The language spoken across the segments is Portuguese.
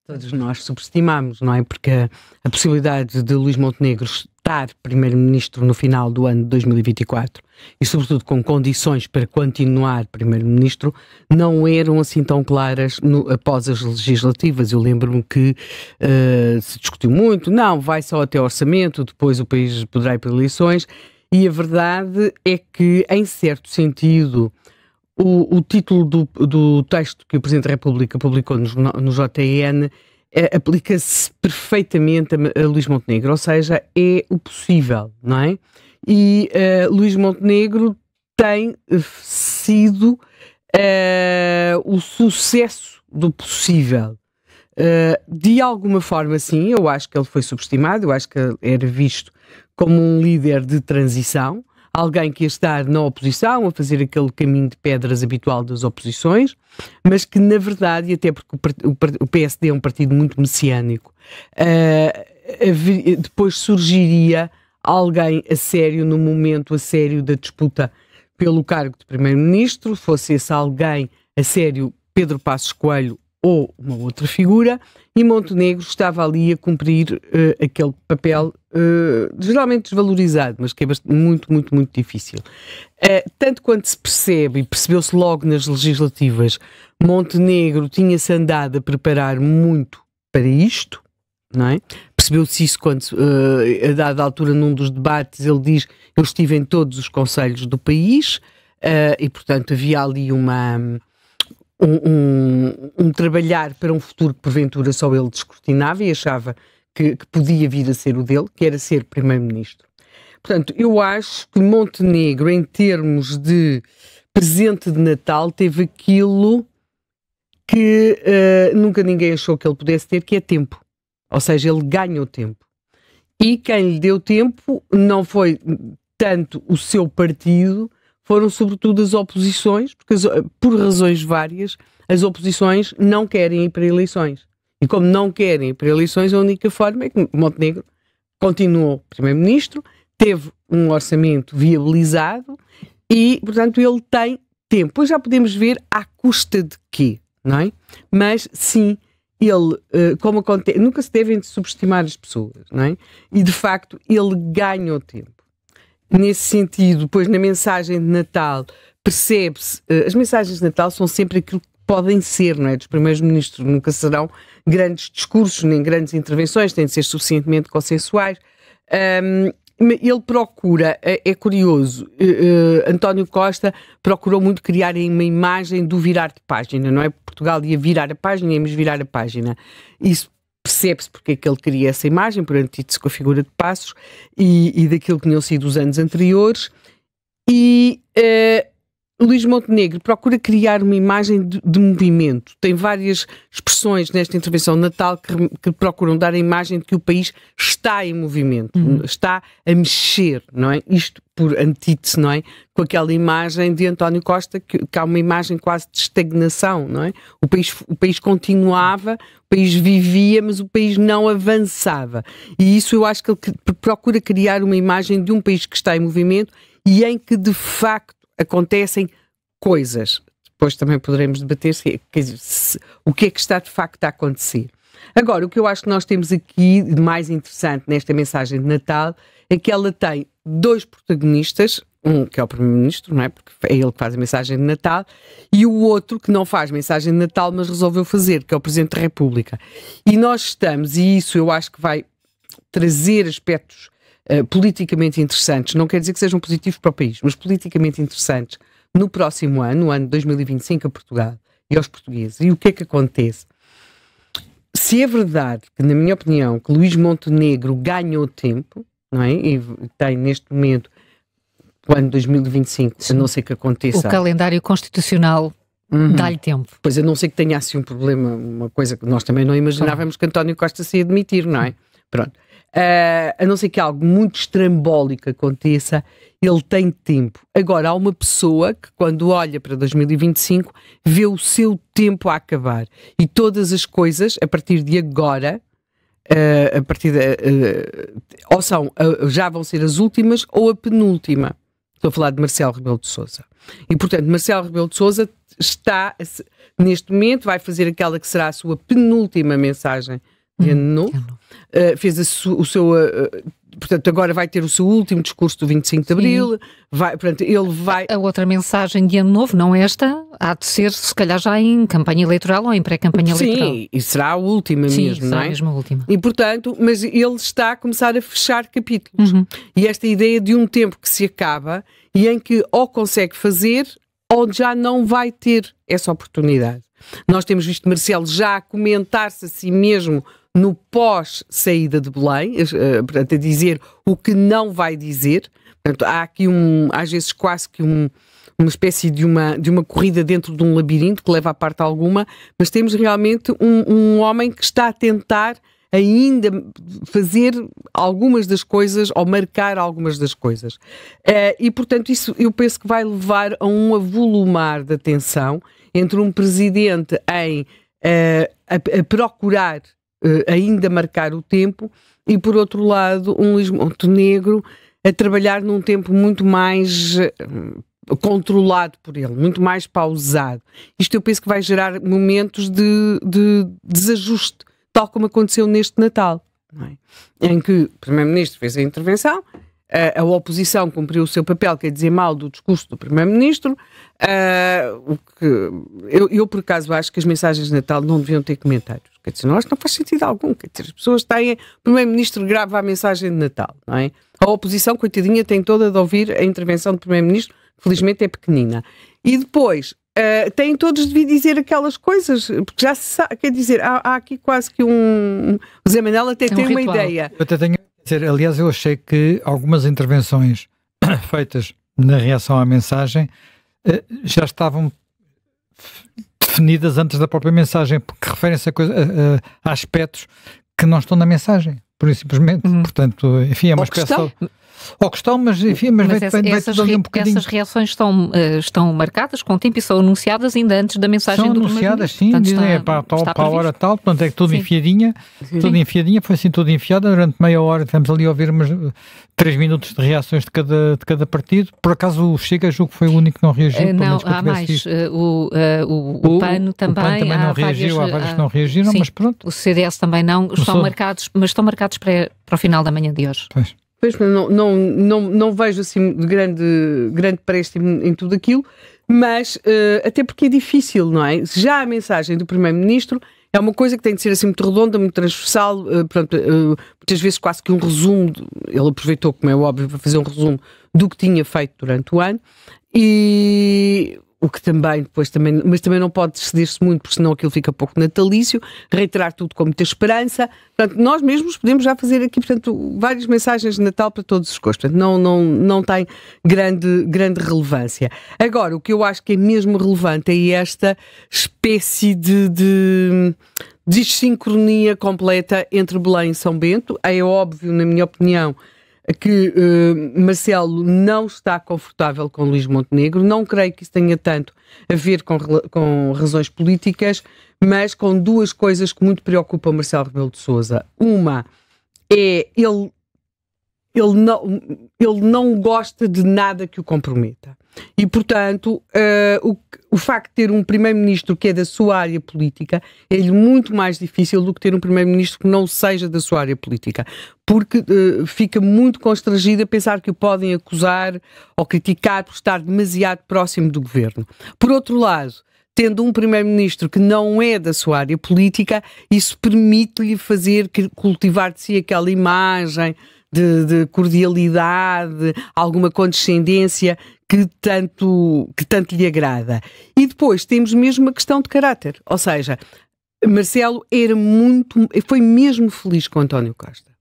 Todos nós subestimamos, não é? Porque a possibilidade de Luís Montenegro estar primeiro-ministro no final do ano de 2024 e, sobretudo, com condições para continuar primeiro-ministro, não eram assim tão claras após as legislativas. Eu lembro-me que se discutiu muito, não, vai só até o orçamento, depois o país poderá ir para eleições, e a verdade é que, em certo sentido, o título do texto que o Presidente da República publicou no JN aplica-se perfeitamente a Luís Montenegro, ou seja, é o possível, não é? E Luís Montenegro tem sido o sucesso do possível. De alguma forma, sim, eu acho que ele foi subestimado, eu acho que era visto como um líder de transição, alguém que ia estar na oposição, a fazer aquele caminho de pedras habitual das oposições, mas que, na verdade, e até porque o PSD é um partido muito messiânico, depois surgiria alguém a sério, no momento a sério da disputa pelo cargo de primeiro-ministro, fosse esse alguém a sério Pedro Passos Coelho ou uma outra figura, e Montenegro estava ali a cumprir aquele papel geralmente desvalorizado, mas que é muito, muito, muito difícil. Tanto quanto se percebe, e percebeu-se logo nas legislativas, Montenegro tinha-se andado a preparar muito para isto, não é? Percebeu-se isso quando, a dada altura, num dos debates, ele diz: eu estive em todos os conselhos do país, e, portanto, havia ali um trabalhar para um futuro que porventura só ele descortinava e achava que podia vir a ser o dele, que era ser primeiro-ministro. Portanto, eu acho que Montenegro, em termos de presente de Natal, teve aquilo que nunca ninguém achou que ele pudesse ter, que é tempo. Ou seja, ele ganhou tempo. E quem lhe deu tempo não foi tanto o seu partido, foram sobretudo as oposições, porque por razões várias, as oposições não querem ir para eleições. E como não querem ir para eleições, a única forma é que Montenegro continuou primeiro-ministro, teve um orçamento viabilizado e, portanto, ele tem tempo. Pois já podemos ver à custa de quê, não é? Mas, sim, ele, como acontece, nunca se devem subestimar as pessoas, não é? E, de facto, ele ganhou tempo. Nesse sentido, depois na mensagem de Natal, percebe-se, as mensagens de Natal são sempre aquilo que podem ser, não é? Dos primeiros ministros nunca serão grandes discursos, nem grandes intervenções, têm de ser suficientemente consensuais. Ele procura, é curioso, António Costa procurou muito criar uma imagem do virar de página, não é? Portugal ia virar a página, íamos virar a página. Isso percebe-se porque é que ele queria essa imagem, por antítese com a figura de Passos e daquilo que tinham sido os anos anteriores. E Luís Montenegro procura criar uma imagem de movimento. Tem várias expressões nesta intervenção de Natal que procuram dar a imagem de que o país está em movimento, está a mexer, não é? Isto por antítese, não é? Com aquela imagem de António Costa, que há uma imagem quase de estagnação, não é? O país continuava, o país vivia, mas o país não avançava. E isso eu acho que ele procura criar uma imagem de um país que está em movimento e em que, de facto, acontecem coisas. Depois também poderemos debater o que é que está de facto a acontecer. Agora, o que eu acho que nós temos aqui de mais interessante nesta mensagem de Natal é que ela tem dois protagonistas, um que é o Primeiro-Ministro, não é? Porque é ele que faz a mensagem de Natal, e o outro que não faz mensagem de Natal, mas resolveu fazer, que é o Presidente da República. E nós estamos, e isso eu acho que vai trazer aspectos politicamente interessantes, não quer dizer que sejam positivos para o país, mas politicamente interessantes no próximo ano, no ano de 2025, a Portugal e aos portugueses. E o que é que acontece? Se é verdade que, na minha opinião, que Luís Montenegro ganhou tempo, não é? E tem neste momento o ano 2025, a não ser que aconteça... O calendário constitucional dá-lhe tempo. Pois, a não ser que tenha assim um problema, uma coisa que nós também não imaginávamos, que António Costa se ia demitir, não é? Pronto. A não ser que algo muito estrambólico aconteça, ele tem tempo. Agora, há uma pessoa que, quando olha para 2025, vê o seu tempo a acabar. E todas as coisas, a partir de agora, já vão ser as últimas ou a penúltima. Estou a falar de Marcelo Rebelo de Sousa. E, portanto, Marcelo Rebelo de Sousa neste momento, vai fazer aquela que será a sua penúltima mensagem de ano novo. Fez o seu... portanto, agora vai ter o seu último discurso do 25 de Abril. Portanto, ele vai... A outra mensagem de ano novo, não esta, há de ser, se calhar, já em campanha eleitoral ou em pré-campanha eleitoral. Sim, e será a última mesmo, não é? Sim, mesmo a última. E, portanto, mas ele está a começar a fechar capítulos. E esta ideia de um tempo que se acaba e em que ou consegue fazer ou já não vai ter essa oportunidade. Nós temos visto Marcelo já a comentar-se a si mesmo no pós-saída de Belém, portanto, a dizer o que não vai dizer. Portanto, há aqui às vezes quase que uma espécie de uma corrida dentro de um labirinto que leva a parte alguma, mas temos realmente um homem que está a tentar ainda fazer algumas das coisas ou marcar algumas das coisas. E, portanto, isso eu penso que vai levar a um avolumar de atenção entre um presidente a procurar ainda marcar o tempo e, por outro lado, um Luís Montenegro a trabalhar num tempo muito mais controlado por ele, muito mais pausado. Isto eu penso que vai gerar momentos de desajuste, tal como aconteceu neste Natal, não é? Em que o Primeiro-Ministro fez a intervenção, a oposição cumpriu o seu papel, que é dizer mal do discurso do Primeiro-Ministro. Eu, por acaso, acho que as mensagens de Natal não deviam ter comentários. Quer dizer, não faz sentido algum. Quer dizer, as pessoas têm... O Primeiro-Ministro grava a mensagem de Natal, não é? A oposição, coitadinha, tem toda de ouvir a intervenção do Primeiro-Ministro, que felizmente é pequenina. E depois, têm todos de vir dizer aquelas coisas, porque já se sabe, quer dizer, há aqui quase que o Zé Manel até tem uma ideia. Eu até tenho a dizer, aliás, eu achei que algumas intervenções feitas na reação à mensagem já estavam definidas antes da própria mensagem, porque referem-se a aspectos que não estão na mensagem, por isso simplesmente. Portanto, enfim, é uma espécie de... Ou questão, mas enfim, mas vai tudo ali um bocadinho. Essas reações estão marcadas com tempo e são anunciadas ainda antes da mensagem do Primeiro-Ministro. São anunciadas, sim, portanto, dizem para a hora tal, portanto é que tudo enfiadinha, foi assim tudo enfiada, durante meia hora tivemos ali a ouvir 3 minutos de reações de cada partido. Por acaso o Chega, julgo que foi o único que não reagiu. Não, há mais, o PAN também não reagiu, há vários que não reagiram, mas pronto. O CDS também não, estão marcados para o final da manhã de hoje. Pois, não vejo assim de grande préstimo em tudo aquilo, mas até porque é difícil, não é? Já a mensagem do Primeiro-Ministro é uma coisa que tem de ser assim muito redonda, muito transversal, muitas vezes quase que um resumo, ele aproveitou, como é óbvio, para fazer um resumo do que tinha feito durante o ano, e o que mas também não pode exceder-se muito, porque senão aquilo fica pouco natalício, reiterar tudo com muita esperança. Portanto, nós mesmos podemos já fazer aqui, portanto, várias mensagens de Natal para todos os gostos. Portanto, não tem grande relevância. Agora, o que eu acho que é mesmo relevante é esta espécie de desincronia completa entre Belém e São Bento. É óbvio, na minha opinião, que Marcelo não está confortável com Luís Montenegro. Não creio que isso tenha tanto a ver com razões políticas, mas com duas coisas que muito preocupam Marcelo Rebelo de Sousa. Uma é ele não gosta de nada que o comprometa. E, portanto, o facto de ter um primeiro-ministro que é da sua área política é-lhe muito mais difícil do que ter um primeiro-ministro que não seja da sua área política, porque fica muito constrangido a pensar que o podem acusar ou criticar por estar demasiado próximo do governo. Por outro lado, tendo um primeiro-ministro que não é da sua área política, isso permite-lhe cultivar de si aquela imagem de cordialidade, alguma condescendência que tanto lhe agrada. E depois temos mesmo uma questão de caráter, ou seja, Marcelo foi mesmo feliz com António Costa.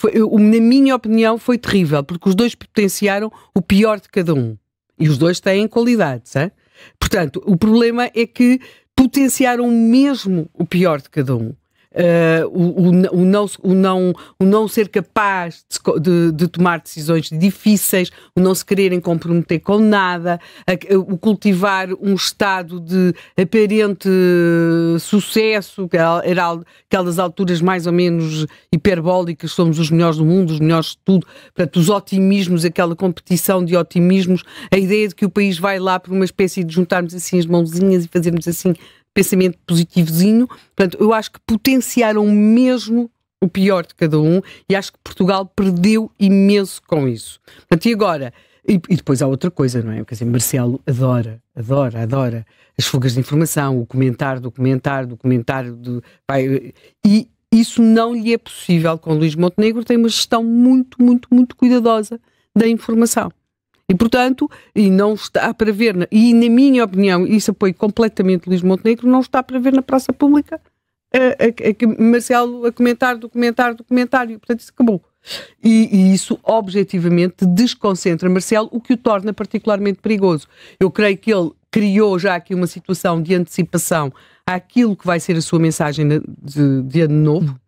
Na minha opinião, foi terrível, porque os dois potenciaram o pior de cada um. E os dois têm qualidades, hein? Portanto, o problema é que potenciaram mesmo o pior de cada um. O não ser capaz de tomar decisões difíceis, o não se quererem comprometer com nada, o cultivar um estado de aparente sucesso, que era aquelas alturas mais ou menos hiperbólicas, somos os melhores do mundo, os melhores de tudo, portanto, os otimismos, aquela competição de otimismos, a ideia de que o país vai lá por uma espécie de juntarmos assim as mãozinhas e fazermos assim pensamento positivozinho. Portanto, eu acho que potenciaram mesmo o pior de cada um e acho que Portugal perdeu imenso com isso. Portanto, e agora? E depois há outra coisa, não é? Quer dizer, Marcelo adora as fugas de informação, o comentário, e isso não lhe é possível com Luís Montenegro, tem uma gestão muito, muito, muito cuidadosa da informação. E, portanto, e não está para ver, e na minha opinião, isso apoio completamente Luís Montenegro, não está para ver na praça pública Marcelo a comentar, portanto isso acabou. E isso objetivamente desconcentra Marcelo, o que o torna particularmente perigoso. Eu creio que ele criou já aqui uma situação de antecipação àquilo que vai ser a sua mensagem de ano novo.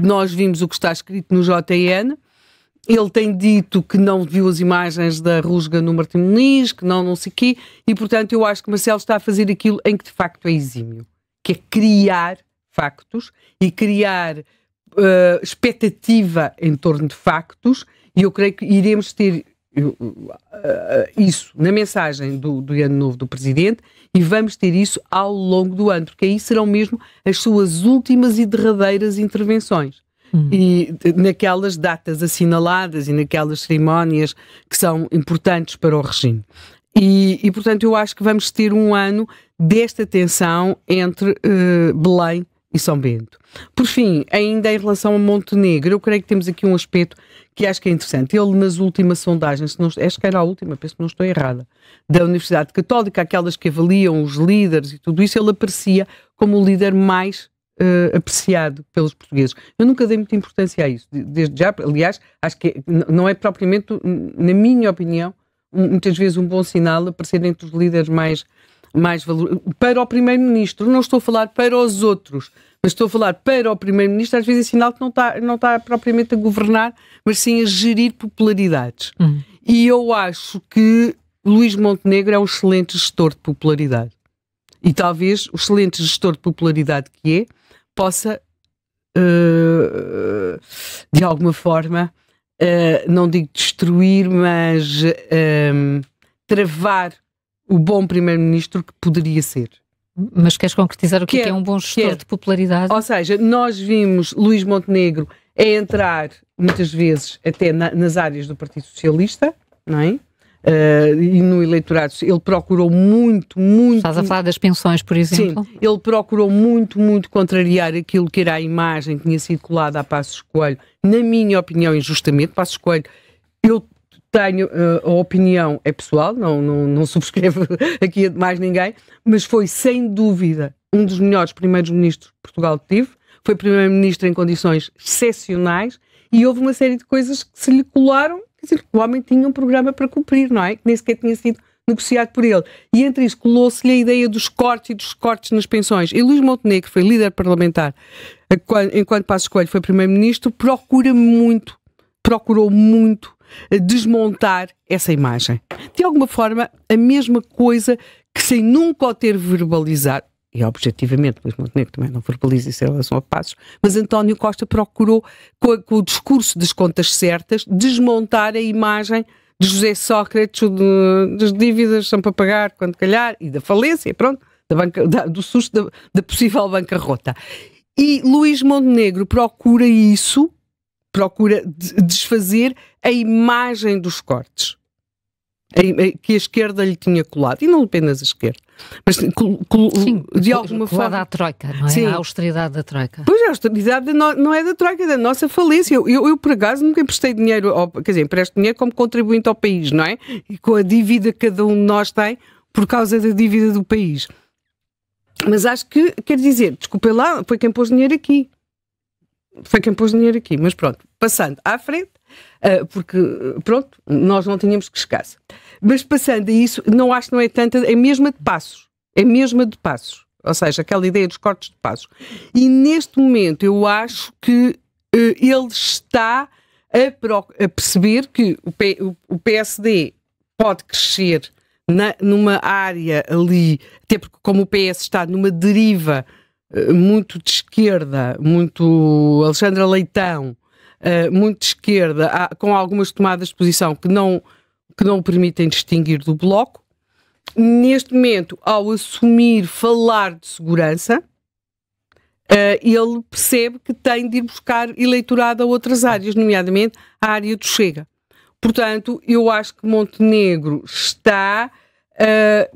Nós vimos o que está escrito no JN. Ele tem dito que não viu as imagens da rusga no Martim Muniz, que não sei o quê, e portanto eu acho que Marcelo está a fazer aquilo em que de facto é exímio, que é criar factos e criar expectativa em torno de factos, e eu creio que iremos ter isso na mensagem do ano novo do Presidente, e vamos ter isso ao longo do ano, porque aí serão mesmo as suas últimas e derradeiras intervenções. E naquelas datas assinaladas e naquelas cerimónias que são importantes para o regime. E portanto, eu acho que vamos ter um ano desta tensão entre Belém e São Bento. Por fim, ainda em relação a Montenegro, eu creio que temos aqui um aspecto que acho que é interessante. Ele, nas últimas sondagens, acho que era a última, penso que não estou errada, da Universidade Católica, aquelas que avaliam os líderes e tudo isso, ele aparecia como o líder mais apreciado pelos portugueses. Eu nunca dei muita importância a isso, desde já. Aliás, acho que não é propriamente, na minha opinião, muitas vezes um bom sinal aparecer entre os líderes mais valor para o Primeiro-Ministro. Não estou a falar para os outros, mas estou a falar para o Primeiro-Ministro. Às vezes é sinal que não está propriamente a governar, mas sim a gerir popularidades. E eu acho que Luís Montenegro é um excelente gestor de popularidade. E talvez o excelente gestor de popularidade que é, possa, de alguma forma, não digo destruir, mas travar o bom Primeiro-Ministro que poderia ser. Mas queres concretizar o que é um bom gestor de popularidade? Ou seja, nós vimos Luís Montenegro a entrar, muitas vezes, até nas áreas do Partido Socialista, não é? E no eleitorado, ele procurou muito... Estás a falar das pensões, por exemplo? Sim, ele procurou muito contrariar aquilo que era a imagem que tinha sido colada a Passos Coelho, na minha opinião, injustamente. Passos Coelho, eu tenho a opinião, é pessoal, não subscrevo aqui a de mais ninguém, mas foi, sem dúvida, um dos melhores primeiros ministros que Portugal teve. Foi primeiro-ministro em condições excepcionais e houve uma série de coisas que se lhe colaram. Quer dizer, o homem tinha um programa para cumprir, não é? Que nem sequer tinha sido negociado por ele. E entre isso colou-se-lhe a ideia dos cortes nas pensões. E Luís Montenegro foi líder parlamentar, enquanto Passos Coelho foi primeiro-ministro, procurou muito desmontar essa imagem. De alguma forma, a mesma coisa que, sem nunca o ter verbalizado, e objetivamente Luís Montenegro também não verbaliza isso em relação a Passos, mas António Costa procurou, com o discurso das contas certas, desmontar a imagem de José Sócrates, das dívidas são para pagar quando calhar, e da falência, pronto, do susto da possível bancarrota. E Luís Montenegro procura isso, procura desfazer a imagem dos cortes que a esquerda lhe tinha colado, e não apenas a esquerda, mas sim, de alguma forma à Troika, não é? Sim. A austeridade da Troika. Pois, a austeridade não é da Troika, é da nossa falência. Eu por acaso nunca emprestei dinheiro, quer dizer, empresto dinheiro como contribuinte ao país, não é? E com a dívida que cada um de nós tem por causa da dívida do país. Mas acho que, quer dizer, desculpem lá, foi quem pôs dinheiro aqui. Mas pronto, passando à frente, porque, pronto, nós não tínhamos que escasse. Mas passando a isso, acho que não é tanta, é mesmo de Passos. Ou seja, aquela ideia dos cortes de Passos. E neste momento eu acho que ele está a perceber que o PSD pode crescer numa área ali, até porque como o PS está numa deriva muito de esquerda, muito Alexandra Leitão, muito de esquerda, com algumas tomadas de posição que não o permitem distinguir do Bloco, neste momento, ao assumir falar de segurança, ele percebe que tem de ir buscar eleitorado a outras áreas, nomeadamente a área do Chega. Portanto, eu acho que Montenegro está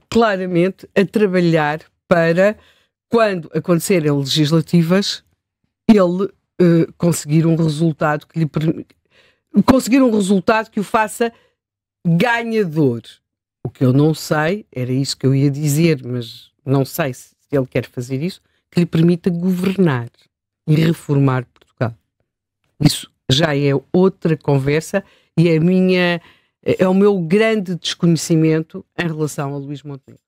claramente a trabalhar para, quando acontecerem legislativas, ele conseguir um resultado que lhe permita, conseguir um resultado que o faça ganhador. O que eu não sei, era isso que eu ia dizer, mas não sei se ele quer fazer isso, que lhe permita governar e reformar Portugal. Isso já é outra conversa e é o meu grande desconhecimento em relação a Luís Montenegro.